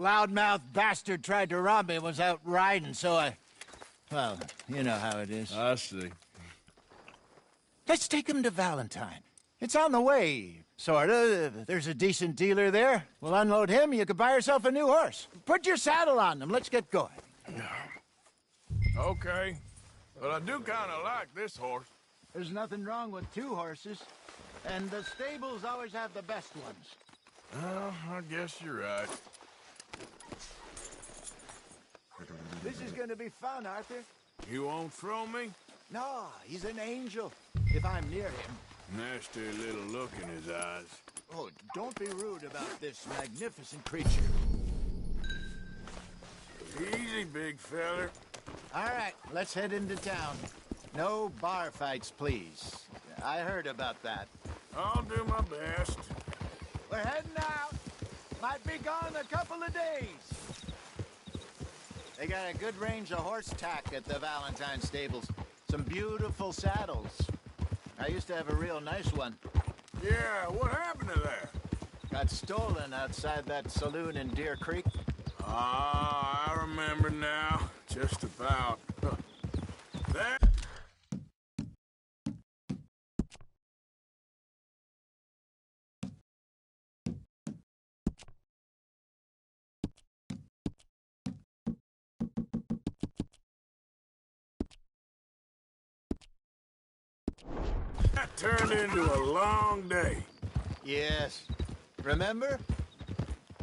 loudmouth bastard tried to rob me was out riding, so well, you know how it is. I see. Let's take him to Valentine. It's on the way, sorta. There's a decent dealer there. We'll unload him, you could buy yourself a new horse. Put your saddle on him, let's get going. Okay. But I do kind of like this horse. There's nothing wrong with two horses, and the stables always have the best ones. Well, I guess you're right. This is gonna be fun, Arthur. You won't throw me? No, he's an angel, if I'm near him. Nasty little look in his eyes. Oh, don't be rude about this magnificent creature. Easy, big feller. All right, let's head into town. No bar fights, please. I heard about that. I'll do my best. We're heading out. Might be gone a couple of days. They got a good range of horse tack at the Valentine stables. Some beautiful saddles. I used to have a real nice one. Yeah, what happened to that? Got stolen outside that saloon in Deer Creek. Ah, I remember now. Just about. That... That turned into a long day. Yes. Remember?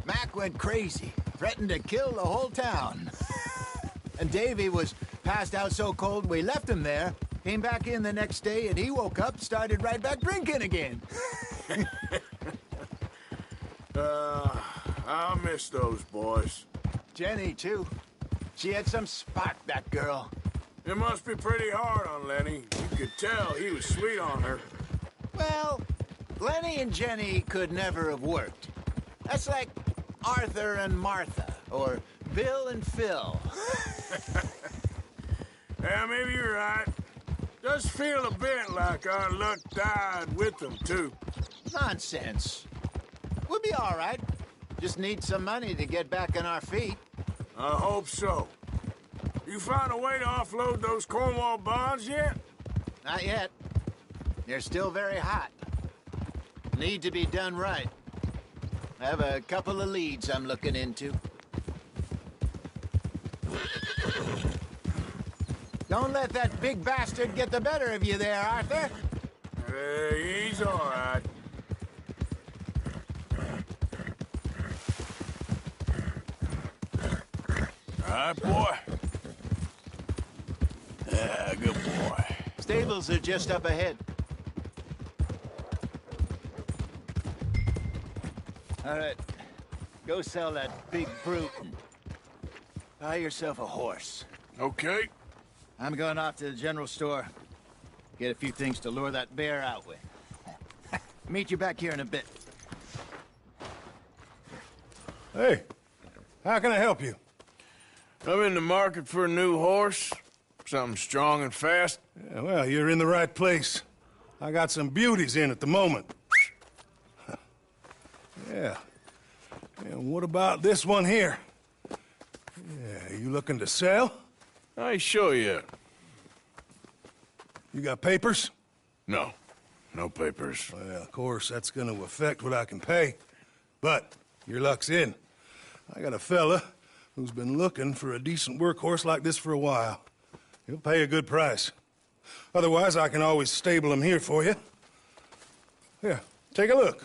Mac went crazy, threatened to kill the whole town. And Davy was passed out so cold we left him there, came back in the next day, and he woke up, started right back drinking again. I miss those boys. Jenny, too. She had some spark, that girl. It must be pretty hard on Lenny. You could tell he was sweet on her. Well, Lenny and Jenny could never have worked. That's like Arthur and Martha, or Bill and Phil. Yeah, maybe you're right. Does feel a bit like our luck died with them, too. Nonsense. We'll be all right. Just need some money to get back on our feet. I hope so. You find a way to offload those Cornwall bonds yet? Not yet. They're still very hot. Need to be done right. I have a couple of leads I'm looking into. Don't let that big bastard get the better of you there, Arthur. He's all right. All right, boy. Yeah, good boy. Stables are just up ahead. All right. Go sell that big brute and buy yourself a horse. Okay. I'm going off to the general store. Get a few things to lure that bear out with. Meet you back here in a bit. Hey, how can I help you? I'm in the market for a new horse. Something strong and fast. Yeah, well, you're in the right place. I got some beauties in at the moment. Yeah. And what about this one here? Yeah, you looking to sell? I ain't sure yet. You got papers? No. No papers. Well, of course, that's gonna affect what I can pay. But your luck's in. I got a fella who's been looking for a decent workhorse like this for a while. He'll pay a good price. Otherwise, I can always stable him here for you. Here, take a look.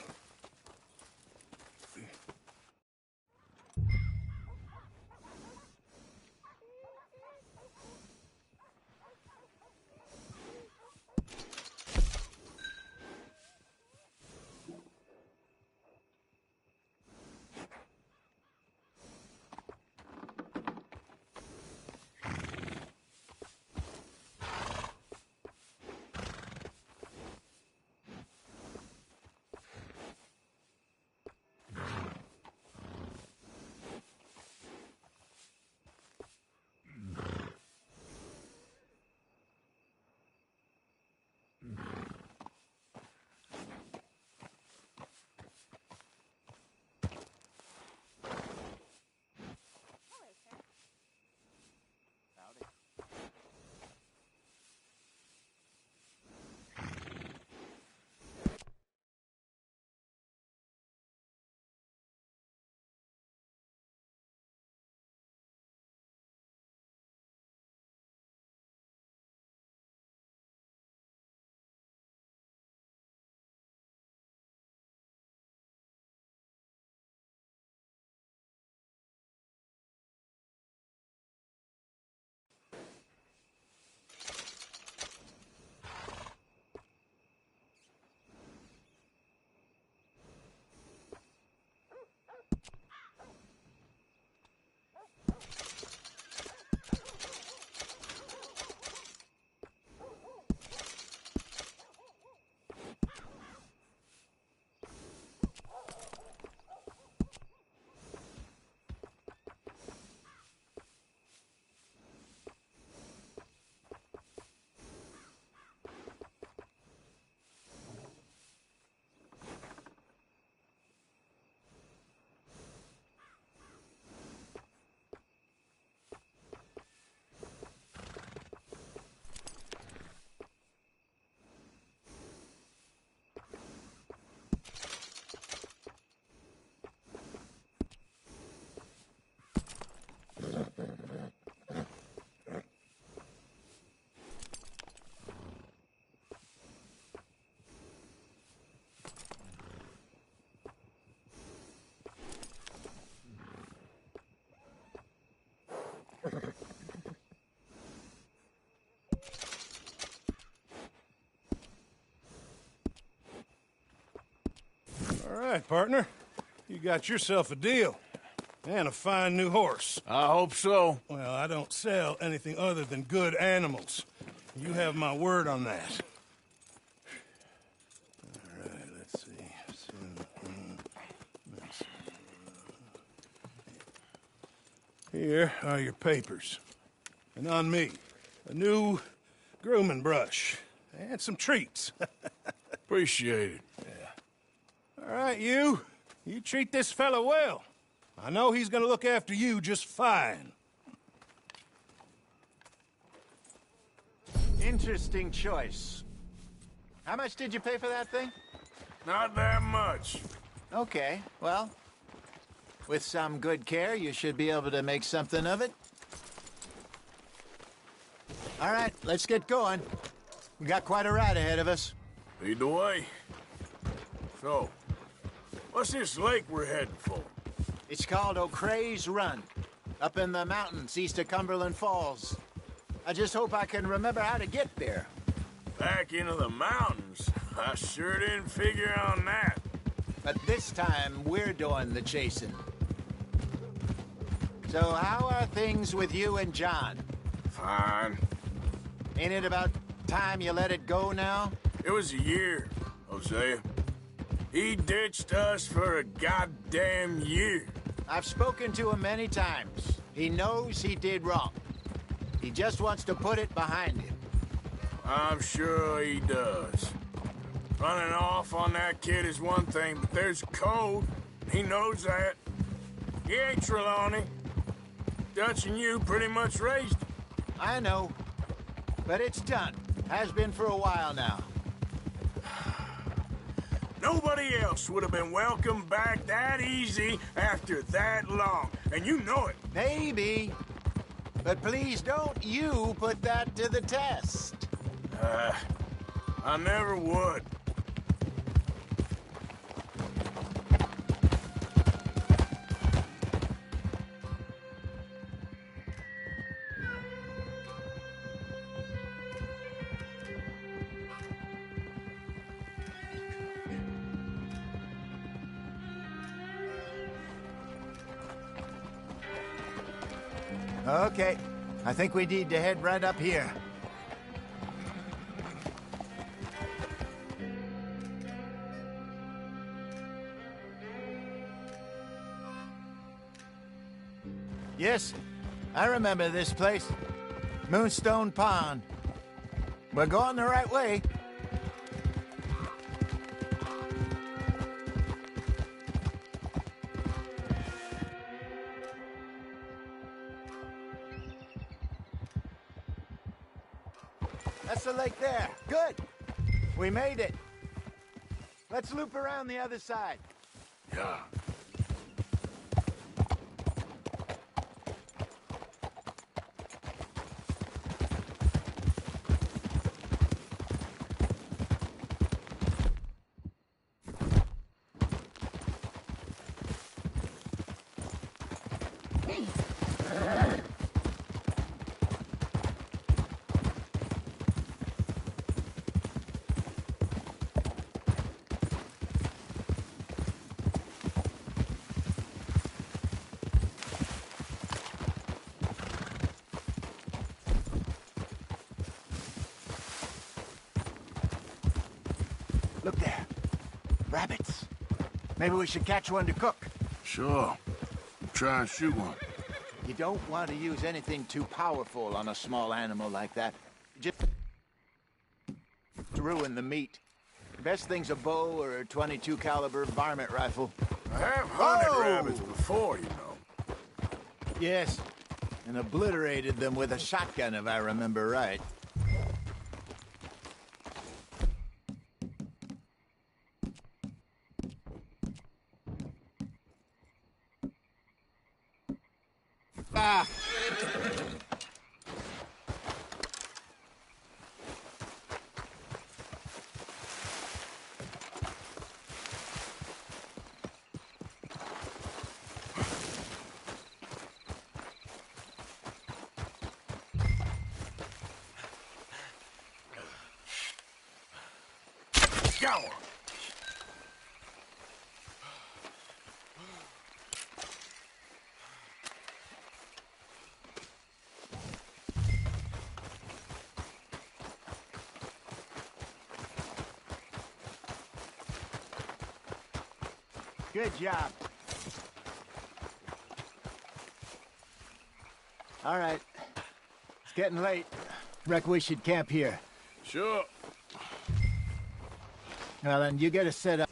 All right, partner. You got yourself a deal. And a fine new horse. I hope so. Well, I don't sell anything other than good animals. You have my word on that. All right, let's see. Here are your papers. And on me, a new grooming brush. And some treats. Appreciate it. All right, you. You treat this fella well. I know he's gonna look after you just fine. Interesting choice. How much did you pay for that thing? Not that much. Okay, well, with some good care, you should be able to make something of it. All right, let's get going. We got quite a ride ahead of us. Lead the way. So, what's this lake we're heading for? It's called O'Creagh's Run, up in the mountains east of Cumberland Falls. I just hope I can remember how to get there. Back into the mountains? I sure didn't figure on that. But this time, we're doing the chasing. So how are things with you and John? Fine. Ain't it about time you let it go now? It was a year, Hosea. He ditched us for a goddamn year. I've spoken to him many times. He knows he did wrong. He just wants to put it behind him. I'm sure he does. Running off on that kid is one thing, but there's code. He knows that. He ain't Trelawney. Dutch and you pretty much raised him. I know. But it's done. Has been for a while now. Nobody else would have been welcomed back that easy after that long, and you know it. Maybe. But please don't you put that to the test. I never would. Okay. I think we need to head right up here. Yes, I remember this place. Moonstone Pond. We're going the right way. That's the lake there. Good. We made it. Let's loop around the other side. Yeah. Look there. Rabbits. Maybe we should catch one to cook. Sure. Try and shoot one. You don't want to use anything too powerful on a small animal like that. Just ruin the meat. Best thing's a bow or a .22 caliber varmint rifle. I have hunted Oh! rabbits before, you know. Yes, and obliterated them with a shotgun if I remember right. Ah! Go! Good job. All right. It's getting late. Reckon we should camp here. Sure. Well, then you get us set up.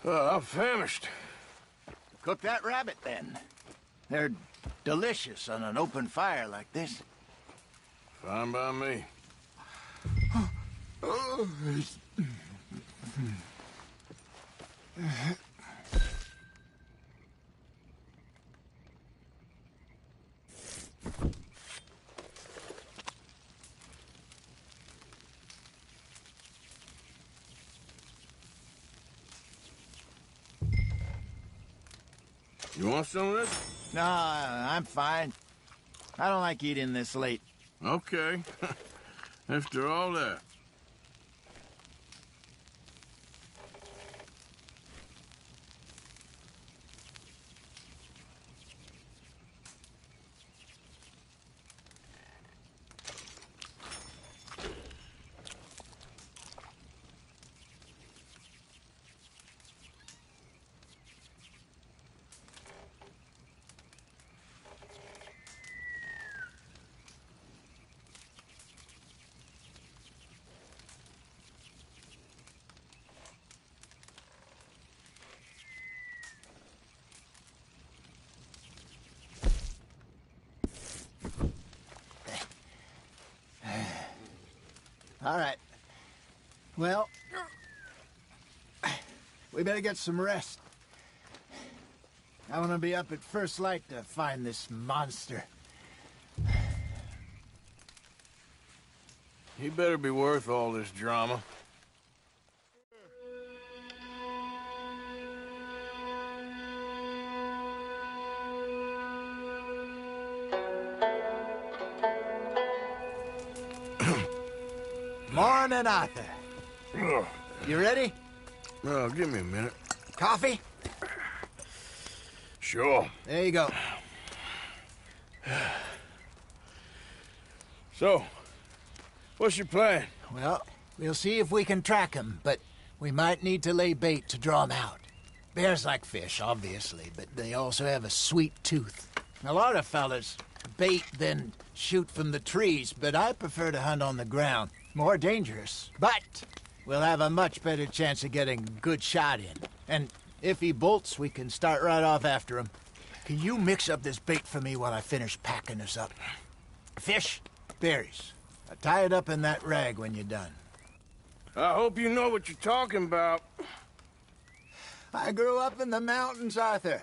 I'm famished. Cook that rabbit, then. They're delicious on an open fire like this. Fine by me. You want some of this? No, I'm fine. I don't like eating this late. Okay. After all that. All right. Well, we better get some rest. I want to be up at first light to find this monster. He better be worth all this drama. Morning, Arthur. You ready? Oh, give me a minute. Coffee? Sure. There you go. So, what's your plan? Well, we'll see if we can track him, but we might need to lay bait to draw him out. Bears like fish, obviously, but they also have a sweet tooth. A lot of fellas bait, then shoot from the trees, but I prefer to hunt on the ground. More dangerous, but we'll have a much better chance of getting a good shot in. And if he bolts, we can start right off after him. Can you mix up this bait for me while I finish packing this up? Fish, berries. Tie it up in that rag when you're done. I hope you know what you're talking about. I grew up in the mountains, Arthur.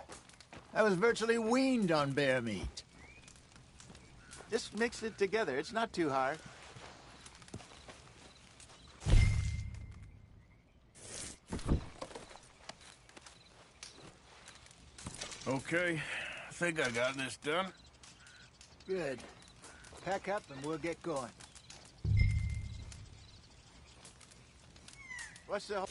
I was virtually weaned on bear meat. Just mix it together. It's not too hard. Okay, I think I got this done. Good. Pack up and we'll get going. What's the... up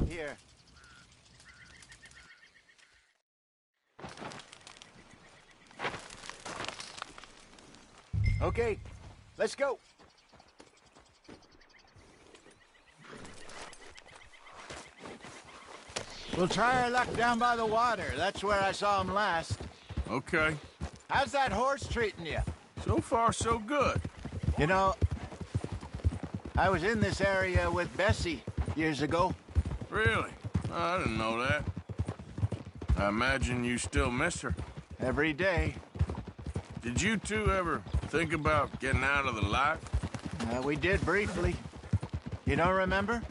here? Okay, let's go. We'll try our luck down by the water. That's where I saw him last. Okay. How's that horse treating you? So far, so good. You know, I was in this area with Bessie years ago. Really? I didn't know that. I imagine you still miss her. Every day. Did you two ever think about getting out of the life? We did briefly. You don't remember?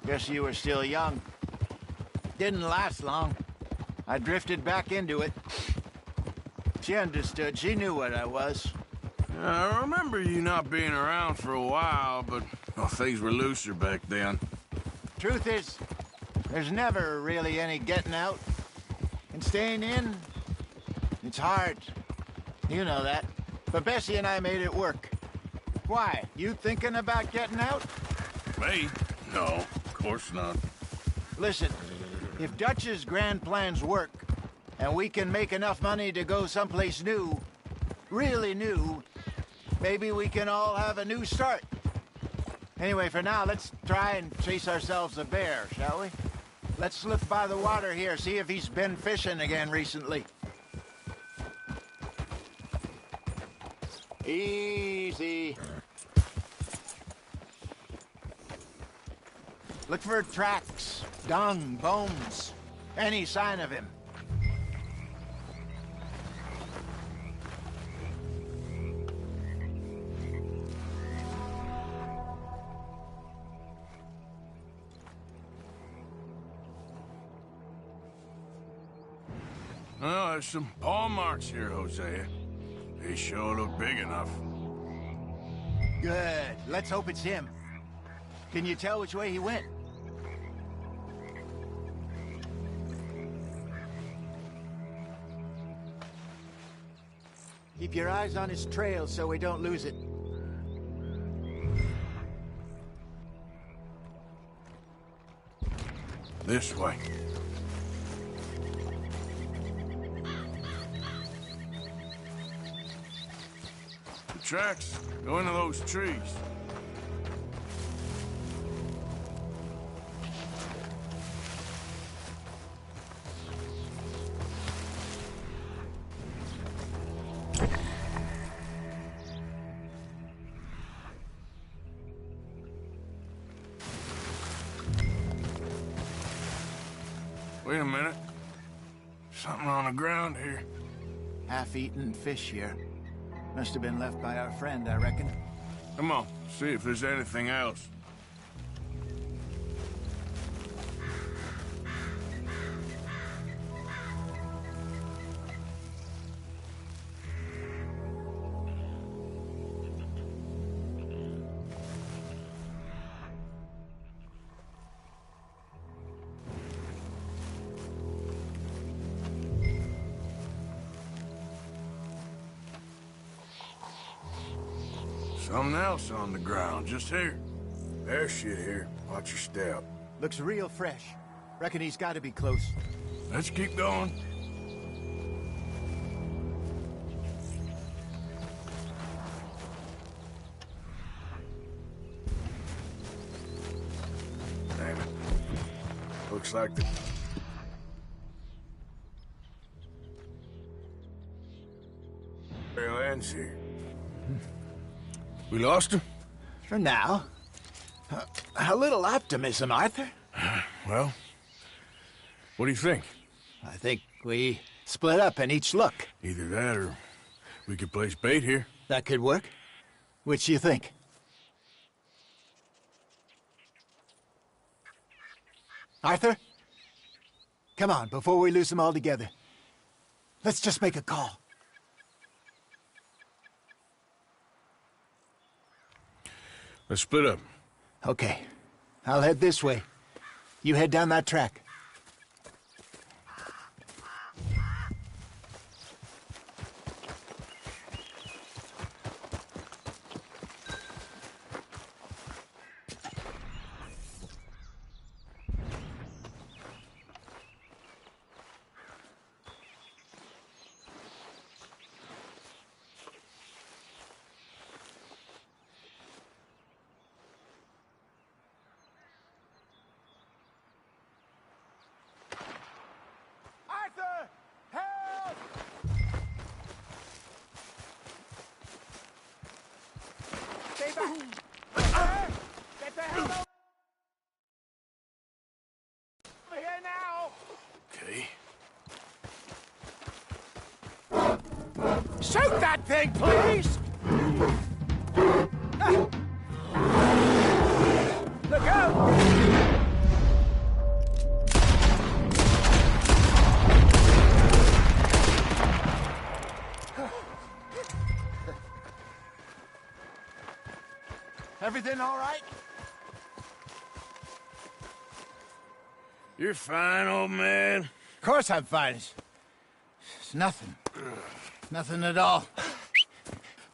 Guess you were still young. Didn't last long. I drifted back into it. She understood. She knew what I was. I remember you not being around for a while, but well, things were looser back then. Truth is, there's never really any getting out. And staying in, it's hard. You know that. But Bessie and I made it work. Why? You thinking about getting out? Me? No, of course not. Listen, if Dutch's grand plans work, and we can make enough money to go someplace new, really new, maybe we can all have a new start. Anyway, for now, let's try and chase ourselves a bear, shall we? Let's slip by the water here, see if he's been fishing again recently. Easy. Look for tracks, dung, bones, any sign of him. Well, there's some paw marks here, Hosea. They sure look big enough. Good. Let's hope it's him. Can you tell which way he went? Keep your eyes on his trail so we don't lose it. This way. The tracks go into those trees. Wait a minute. Something on the ground here. Half-eaten fish here. Must have been left by our friend, I reckon. Come on, see if there's anything else. Something else on the ground, just here. There's shit here. Watch your step. Looks real fresh. Reckon he's got to be close. Let's keep going. Damn it. Looks like the... trail ends here. We lost him? For now. A little optimism, Arthur. Well, what do you think? I think we split up and each look. Either that or we could place bait here. That could work. Which do you think? Arthur? Come on, before we lose them all together. Let's just make a call. Let's split up. Okay. I'll head this way. You head down that track. Arthur! Help! Stay back! Arthur! Get the hell over here now! Okay. Shoot that thing, please! Look out! Everything all right? You're fine, old man. Of course I'm fine. It's nothing. Nothing at all.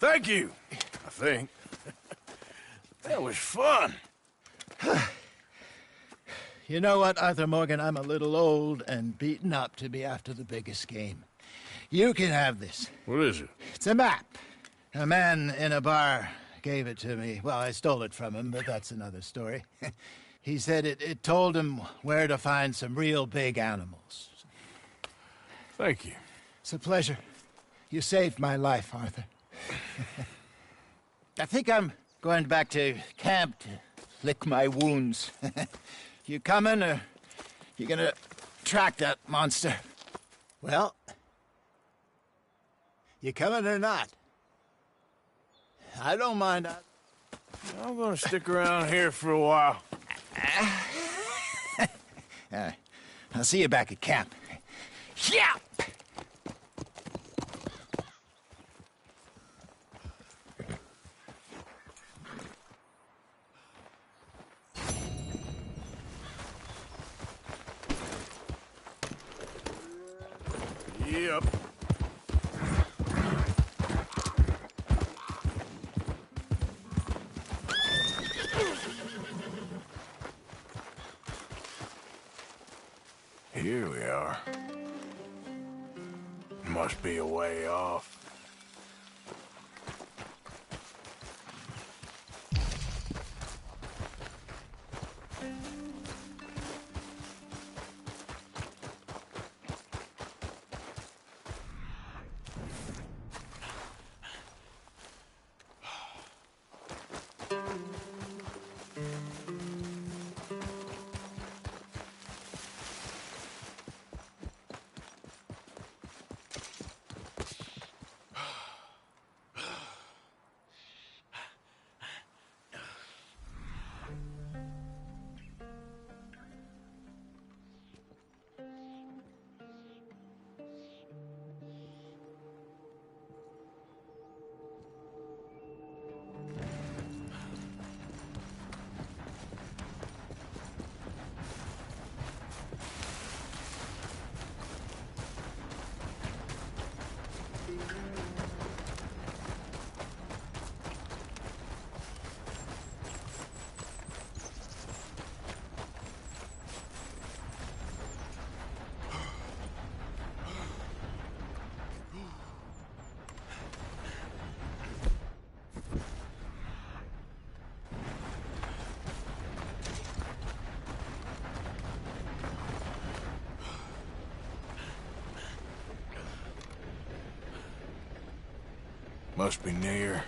Thank you, I think. That was fun. You know what, Arthur Morgan? I'm a little old and beaten up to be after the biggest game. You can have this. What is it? It's a map. A man in a bar gave it to me. Well, I stole it from him, but that's another story. He said it told him where to find some real big animals. Thank you. It's a pleasure. You saved my life, Arthur. I think I'm going back to camp to lick my wounds. You coming, or you gonna track that monster? Well, you coming or not? I don't mind. I'm gonna stick around here for a while. All right. I'll see you back at camp. Yeah! Yep. Here we are. Must be a way off. Must be near.